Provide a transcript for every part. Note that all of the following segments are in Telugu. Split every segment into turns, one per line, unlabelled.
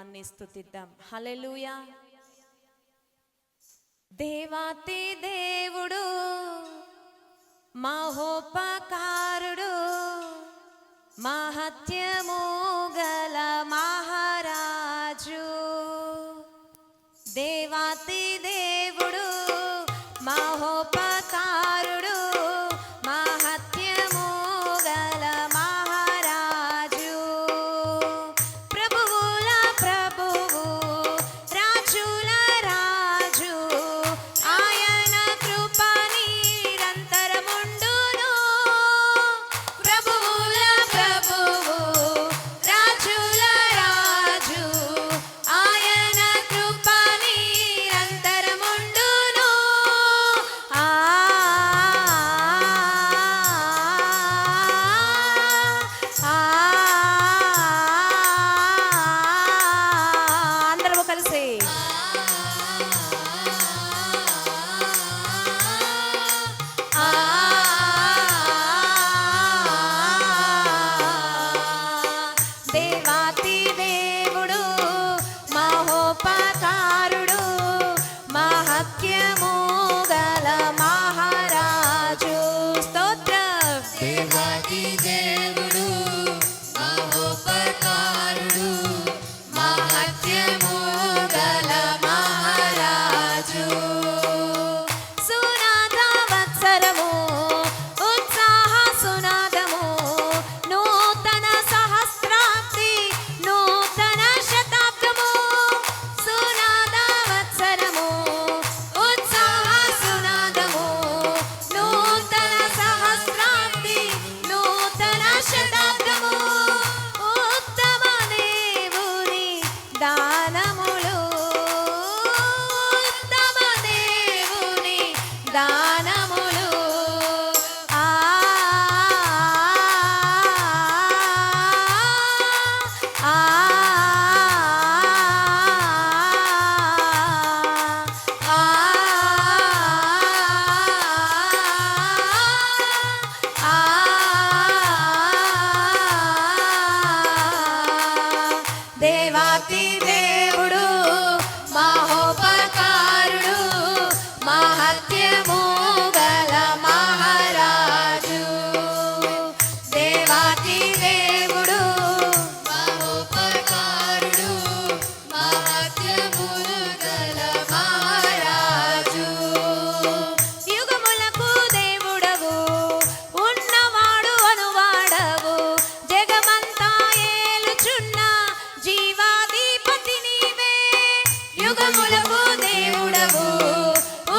నామాన్ని స్తుతిద్దాం. హల్లెలూయా. దేవాతి దేవుడు మహోపకారుడు మహత్యము గల మహారాజు. దేవాతి దేవుడు మహోపకారుడు మహత్యము గల మహారాజు. ప్రభువుల ప్రభువు రాజుల రాజు ఆయన కృప నిరంతరముండును. ప్రభువుల ప్రభువు రాజుల రాజు ఆయన కృప నిరంతరముండును. అందరము కలిసి దేవాతి దేవుడు మహోపకారుడు మహత్యము గల మహారాజు. స్తోత్రం.
దేవాది దేవుడు మహోపకారుడు
మహత్యము గల మహారాజు. సునాద వత్సరము ఉత్సాహ సునాదము నూతన సహస్రాబ్ది నూతన శతాబ్దము. సునాద వత్సరము ఉత్సాహ సునాదము నూతన సహస్రాబ్ది నూతన శతాబ్దము. ఉత్తమ దేవుని దానములు ఉత్తమ దేవుని దానములు. దేవాతి దేవుడు మహోపకారుడు మహత్యము గల మహారాజు. దేవాతి దేవుడు
మహోపకారుడు మహత్యము గల మహారాజు.
యుగములకు దేవుడవు ఉన్నవాడు అనువాడవు జగమంతా ఏలుచున్న జీవాధిపతి నీవే. యుగములకు దేవుడవు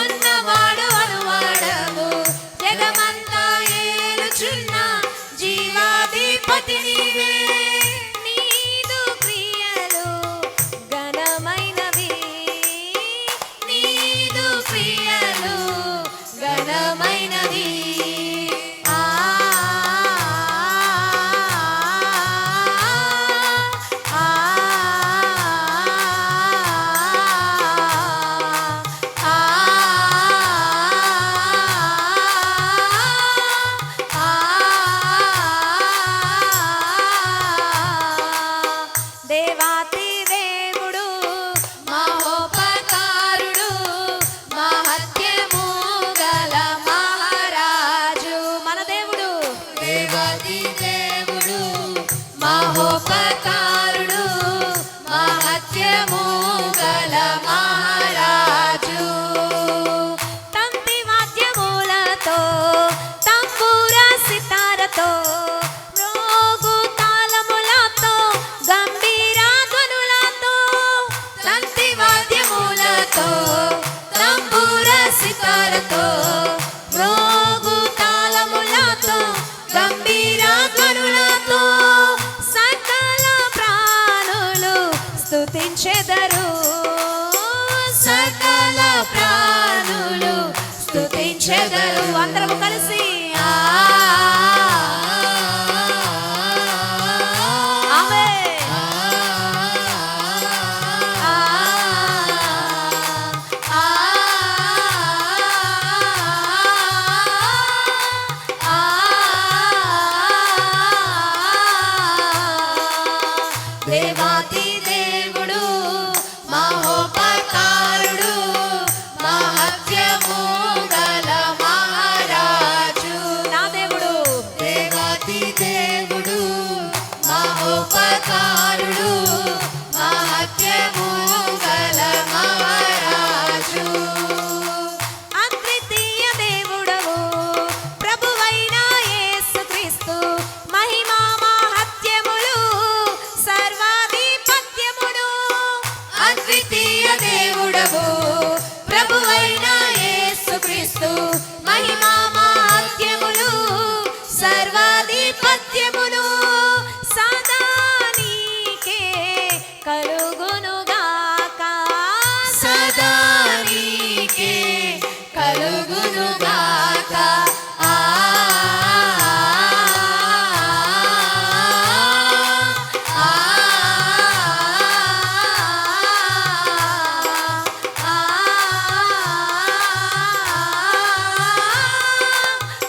ఉన్నవాడు అనువాడవు జగమంతా ఏలుచున్న జీవాధిపతి నీవే. నీదు క్రియలు ఘనమైనవి నీదు క్రియలు ఘనమైనవి. దేవాతి దేవుడు మహోపకారుడు మహత్యము గల మహారాజు. మన దేవుడు
దేవాది దేవుడు
మహోపకారుడు మహత్యము గల మహారాజు. తంతి వాద్యములతో తంబూర సితారతో మ్రోగు తాళములతో గంభీర ధ్వనులతో. తంతి వాద్యములతో తంబూర సితారతో మ్రోగు తాళములతో గంభీర ధ్వనులతో సకల ప్రాణులు స్తుతించెదరు. సకల ప్రాణులు స్తుతించెదరు. అందరము కలిసి ఆమేన్. దేవాతి దేవుడు యేసుక్రీస్తు మహిమా మహత్యములు సర్వాధిపత్యములు సదా నీకే కలుగునుగాక
సదా నీకే కలుగునుగాక. ఆ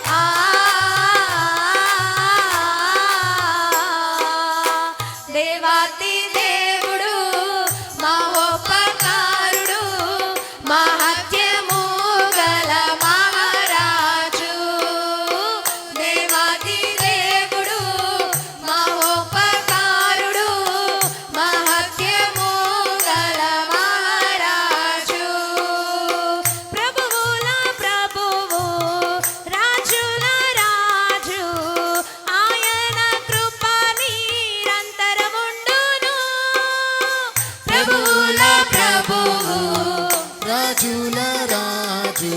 ఆ
దేవాతి దేవుడు మహోపకారుడు మహత్యము గల మహారాజు దేవాతి దేవుడు మహోపకారుడు మహత్యము గల మహారాజు ప్రభువుల ప్రభువు రాజుల రాజు ఆయన కృప నిరంతరముండును
ప్రభువుల ప్రభువు రాజుల రాజు